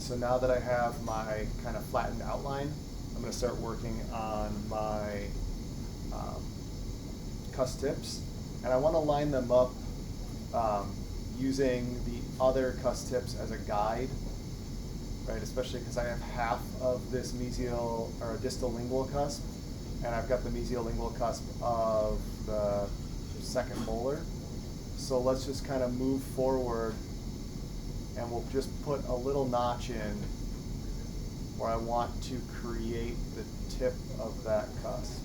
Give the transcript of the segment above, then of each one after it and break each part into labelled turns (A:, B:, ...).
A: So now that I have my kind of flattened outline, I'm going to start working on my cuss tips. And I want to line them up using the other cuss tips as a guide, right? Especially because I have half of this mesial or distal lingual cusp, and I've got the mesial lingual cusp of the second molar. So let's just kind of move forward, and we'll just put a little notch in where I want to create the tip of that cusp.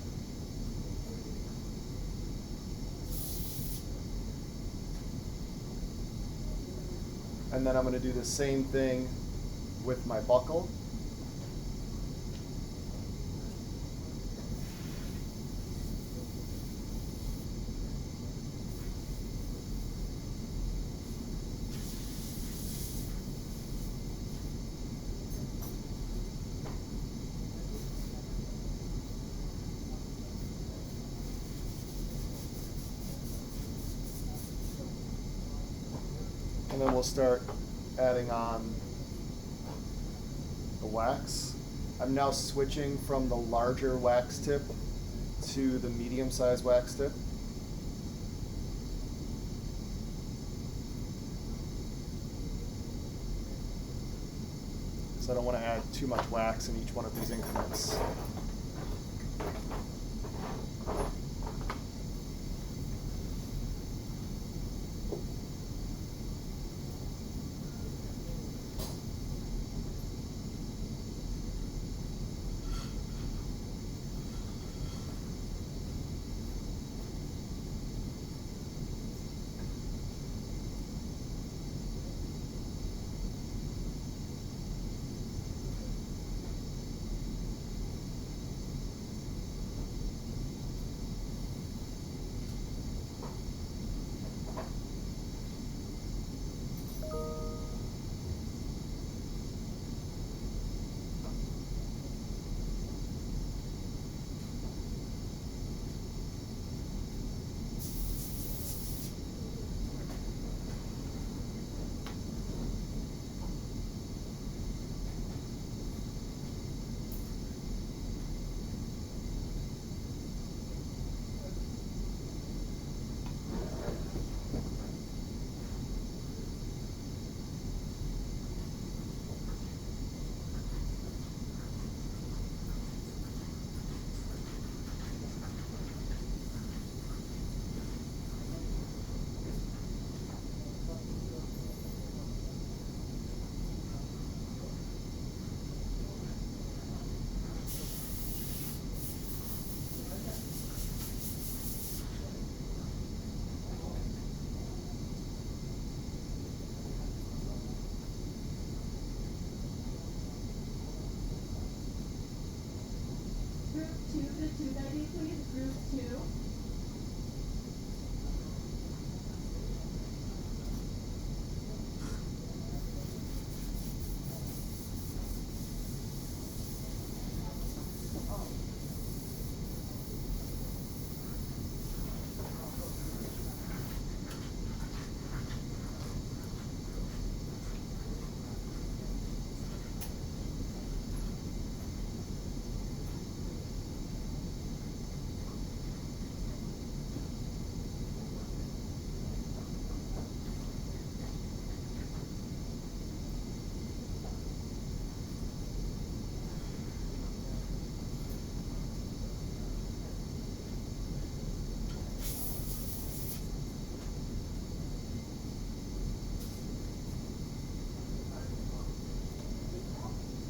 A: And then I'm going to do the same thing with my buccal. And then we'll start adding on the wax. I'm now switching from the larger wax tip to the medium-sized wax tip. So I don't want to add too much wax in each one of these increments.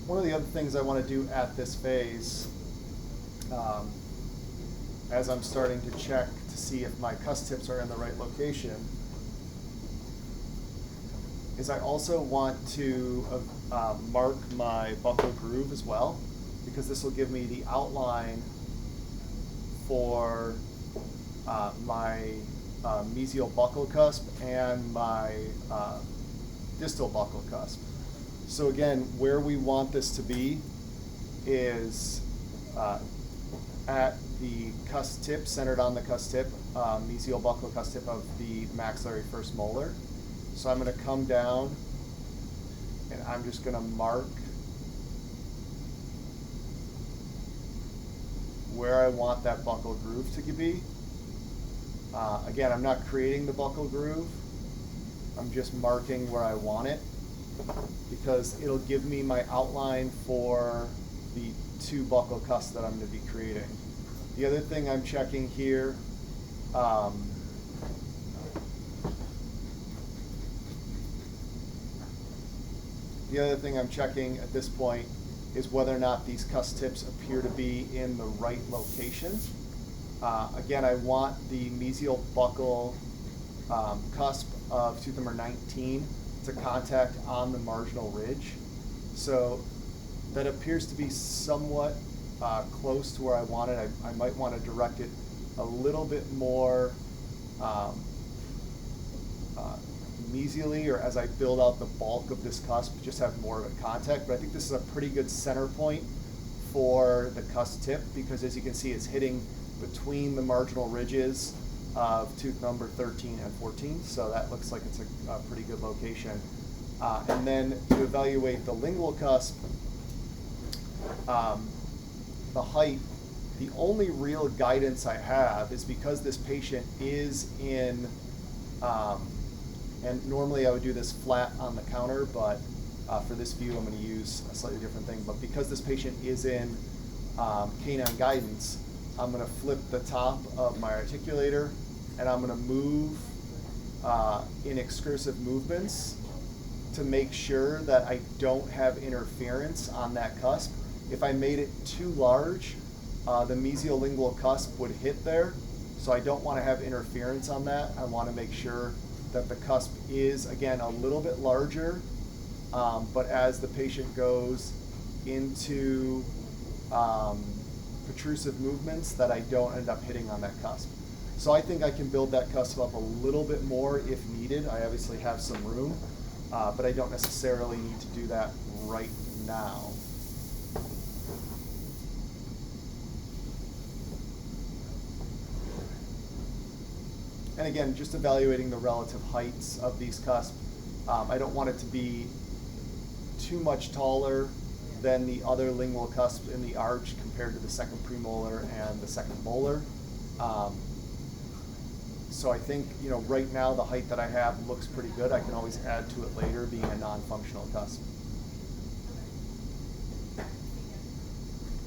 A: One of the other things I want to do at this phase, as I'm starting to check to see if my cuss tips are in the right location, is I also want to mark my buccal groove as well, because this will give me the outline for my mesial buccal cusp and my distal buccal cusp. So again, where we want this to be is at the cuss tip, centered on the cuss tip, mesial buccal cuss tip of the maxillary first molar. So I'm going to come down and I'm just going to mark where I want that buccal groove to be. Again, I'm not creating the buccal groove. I'm just marking where I want it because it'll give me my outline for the 2 buccal cusps that I'm going to be creating. The other thing I'm checking here, at this point is whether or not these cusp tips appear to be in the right location. Again, I want the mesial buccal cusp of tooth number 19 to contact on the marginal ridge. So that appears to be somewhat close to where I want it. I might want to direct it a little bit more mesially, or as I build out the bulk of this cusp, just have more of a contact. But I think this is a pretty good center point for the cusp tip because, as you can see, it's hitting between the marginal ridges of tooth number 13 and 14, so that looks like it's a pretty good location. And then to evaluate the lingual cusp, the height, the only real guidance I have is because this patient is in, and normally I would do this flat on the counter, but for this view I'm going to use a slightly different thing. But because this patient is in canine guidance, I'm going to flip the top of my articulator and I'm going to move in excursive movements to make sure that I don't have interference on that cusp. If I made it too large, the mesiolingual cusp would hit there, so I don't want to have interference on that. I want to make sure that the cusp is, again, a little bit larger, but as the patient goes into protrusive movements, that I don't end up hitting on that cusp. So I think I can build that cusp up a little bit more if needed. I obviously have some room, but I don't necessarily need to do that right now. And again, just evaluating the relative heights of these cusps. I don't want it to be too much taller than the other lingual cusp in the arch compared to the second premolar and the second molar. So I think, right now the height that I have looks pretty good. I can always add to it later being a non-functional cusp.